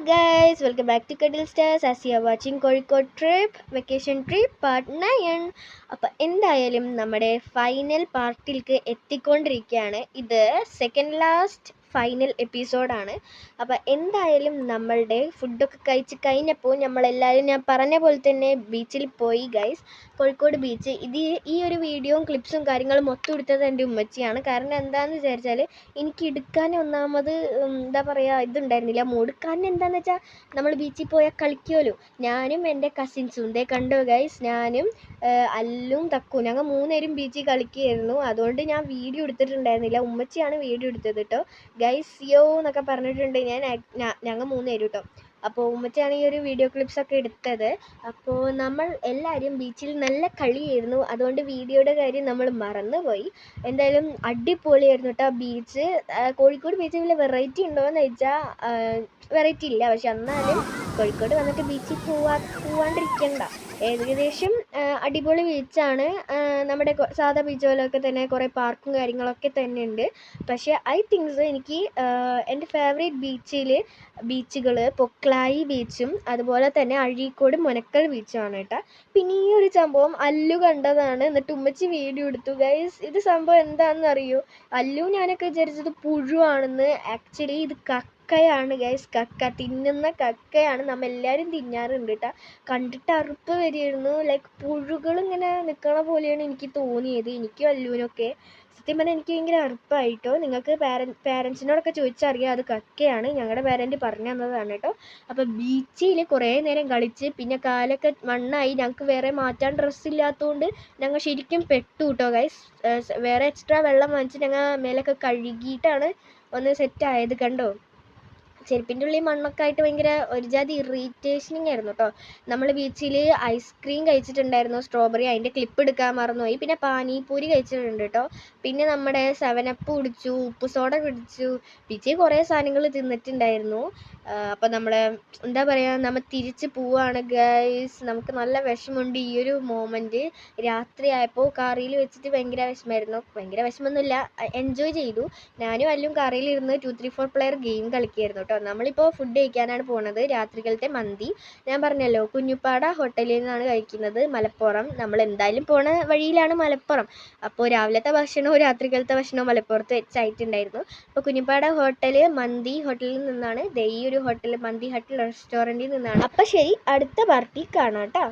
guys, welcome back to Cuddle Stars as you are watching Kozhikode trip, vacation trip part 9. അപ്പോൾ എന്തായാലും നമ്മുടെ final പാർട്ടിലേക്ക് എത്തിക്കൊണ്ടിരിക്കുകയാണ്. ഇത് second last final എപ്പിസോഡാണ്. അപ്പോൾ എന്തായാലും നമ്മളുടെ ഫുഡൊക്കെ കഴിച്ച് കഴിഞ്ഞപ്പോൾ നമ്മളെല്ലാവരും ഞാൻ പറഞ്ഞ പോലെ തന്നെ ബീച്ചിൽ പോയി ഗൈസ്. കോഴിക്കോട് ബീച്ച്. ഈ ഒരു വീഡിയോയും ക്ലിപ്സും കാര്യങ്ങളും മൊത്തം എടുത്തത് എൻ്റെ ഉമ്മച്ചിയാണ്. കാരണം എന്താണെന്ന് വിചാരിച്ചാൽ എനിക്ക് എടുക്കാൻ ഒന്നാമത് എന്താ പറയുക ഇതുണ്ടായിരുന്നില്ല. മൂടുക്കാൻ എന്താണെന്ന് വെച്ചാൽ നമ്മൾ ബീച്ചിൽ പോയാൽ കളിക്കുമല്ലോ. ഞാനും എൻ്റെ കസിൻസും ദേ കണ്ടോ ഗൈസ്, ഞാനും അല്ലും തക്കും ഞങ്ങൾ മൂന്നുപേരും ബീച്ചിൽ കളിക്കുകയായിരുന്നു. അതുകൊണ്ട് ഞാൻ വീഡിയോ എടുത്തിട്ടുണ്ടായിരുന്നില്ല. ഉമ്മച്ചിയാണ് വീഡിയോ എടുത്തത് കേട്ടോ ഗൈസ്. യോ എന്നൊക്കെ പറഞ്ഞിട്ടുണ്ട് ഞങ്ങൾ മൂന്നുപേരും കേട്ടോ. അപ്പോൾ ഉമ്മച്ചിയാണ് ഈ ഒരു വീഡിയോ ക്ലിപ്സൊക്കെ എടുത്തത്. അപ്പോൾ നമ്മൾ എല്ലാവരും ബീച്ചിൽ നല്ല കളിയായിരുന്നു. അതുകൊണ്ട് വീഡിയോയുടെ കാര്യം നമ്മൾ മറന്നുപോയി. എന്തായാലും അടിപൊളിയായിരുന്നു കേട്ടോ ബീച്ച്. കോഴിക്കോട് ബീച്ചിൽ വല്ല വെറൈറ്റി ഉണ്ടോ എന്ന് ചോദിച്ചാൽ വെറൈറ്റി ഇല്ല. പക്ഷെ എന്നാലും കോഴിക്കോട് വന്നിട്ട് ബീച്ചിൽ പോവാണ്ടിരിക്കണ്ട. ഏകദേശം അടിപൊളി ബീച്ചാണ്. നമ്മുടെ സാധാ ബീച്ച് പോലെയൊക്കെ തന്നെ കുറേ പാർക്കും കാര്യങ്ങളൊക്കെ തന്നെ ഉണ്ട്. പക്ഷേ ഐ തിങ്ക്സ് എനിക്ക് എൻ്റെ ഫേവറേറ്റ് ബീച്ചുകൾ പൊക്ലായി ബീച്ചും അതുപോലെ തന്നെ അഴീക്കോട് മുനക്കൽ ബീച്ചുമാണ് കേട്ടോ. പിന്നെ ഈ ഒരു സംഭവം അല്ലു കണ്ടതാണ്. എന്നിട്ട് ഉമ്മച്ചി വീഡിയോ എടുത്തു ഗൈസ്. ഇത് സംഭവം എന്താണെന്ന് അറിയോ? അല്ലു ഞാനൊക്കെ വിചാരിച്ചത് പുഴുവാണെന്ന്. ആക്ച്വലി ഇത് കക്കയാണ് ഗൈസ്. തിന്നുന്ന കക്കയാണ്. നമ്മളെല്ലാവരും തിന്നാറുണ്ട് കേട്ടോ. കണ്ടിട്ട് അറുപ്പ് വരികയായിരുന്നു. ലൈക്ക് പുഴുകൾ ഇങ്ങനെ നിൽക്കണ പോലെയാണ് എനിക്ക് തോന്നിയത്. എനിക്കും അല്ലുവിനൊക്കെ സത്യം പറഞ്ഞാൽ എനിക്ക് ഭയങ്കര അറുപ്പായിട്ടോ. നിങ്ങൾക്ക് പാരൻസിനോടൊക്കെ ചോദിച്ചറിയാം, അത് കക്കയാണ്. ഞങ്ങളുടെ പാരൻറ്റ് പറഞ്ഞു തന്നതാണ് കേട്ടോ. അപ്പോൾ ബീച്ചിൽ കുറേ നേരം കളിച്ച് പിന്നെ കാലൊക്കെ മണ്ണായി. ഞങ്ങൾക്ക് വേറെ മാറ്റാൻ ഡ്രസ്സില്ലാത്തതുകൊണ്ട് ഞങ്ങൾ ശരിക്കും പെട്ടു കേട്ടോ ഗൈസ്. വേറെ എക്സ്ട്രാ വെള്ളം വാങ്ങിച്ച് ഞങ്ങൾ മേലൊക്കെ കഴുകിയിട്ടാണ് ഒന്ന് സെറ്റായത്. കണ്ടോ, ചെരുപ്പിൻ്റെ ഉള്ളിൽ മണ്ണൊക്കെ ആയിട്ട് ഭയങ്കര ഒരു ജാതി ഇറിറ്റേഷനിങ് ആയിരുന്നു കേട്ടോ. നമ്മൾ ബീച്ചിൽ ഐസ്ക്രീം കഴിച്ചിട്ടുണ്ടായിരുന്നു, സ്ട്രോബെറി. അതിൻ്റെ ക്ലിപ്പ് എടുക്കാൻ മറന്നുപോയി. പിന്നെ പാനിപൂരി കഴിച്ചിട്ടുണ്ട് കേട്ടോ. പിന്നെ നമ്മുടെ 7up കുടിച്ചു, ഉപ്പ് സോഡ കുടിച്ചു. ബീച്ചിൽ കുറേ സാധനങ്ങൾ തിന്നിട്ടുണ്ടായിരുന്നു. അപ്പോൾ നമ്മൾ എന്താ പറയുക, നമ്മൾ തിരിച്ച് പോവുകയാണ് ഗൈസ്. നമുക്ക് നല്ല വിഷമമുണ്ട് ഈ ഒരു മൊമെൻറ്റ്. രാത്രി ആയപ്പോൾ കാറിൽ വെച്ചിട്ട് ഭയങ്കര വിഷമമായിരുന്നു. ഭയങ്കര വിഷമമൊന്നുമില്ല, എൻജോയ് ചെയ്തു. ഞാനും അല്ലും കാറിലിരുന്ന് 2-3-4 പ്ലെയർ ഗെയിം കളിക്കുകയായിരുന്നു കേട്ടോ. നമ്മളിപ്പോൾ ഫുഡ് കഴിക്കാനാണ് പോകുന്നത്. രാത്രികളത്തെ മന്തി ഞാൻ പറഞ്ഞല്ലോ, കുഞ്ഞുപ്പാട ഹോട്ടലിൽ നിന്നാണ് കഴിക്കുന്നത്. മലപ്പുറം. നമ്മൾ എന്തായാലും പോണ വഴിയിലാണ് മലപ്പുറം. അപ്പോൾ രാവിലത്തെ ഭക്ഷണവും രാത്രികളത്തെ ഭക്ഷണവും മലപ്പുറത്ത് വെച്ചായിട്ടുണ്ടായിരുന്നു. അപ്പോൾ കുഞ്ഞുപ്പാട മന്തി ഹോട്ടലിൽ നിന്നാണ്. ഈ ഒരു ഹോട്ടൽ മന്തി ഹോട്ടൽ റെസ്റ്റോറൻറ്റിൽ നിന്നാണ്. അപ്പോൾ ശരി, അടുത്ത പാർട്ടി കാണാം കേട്ടോ.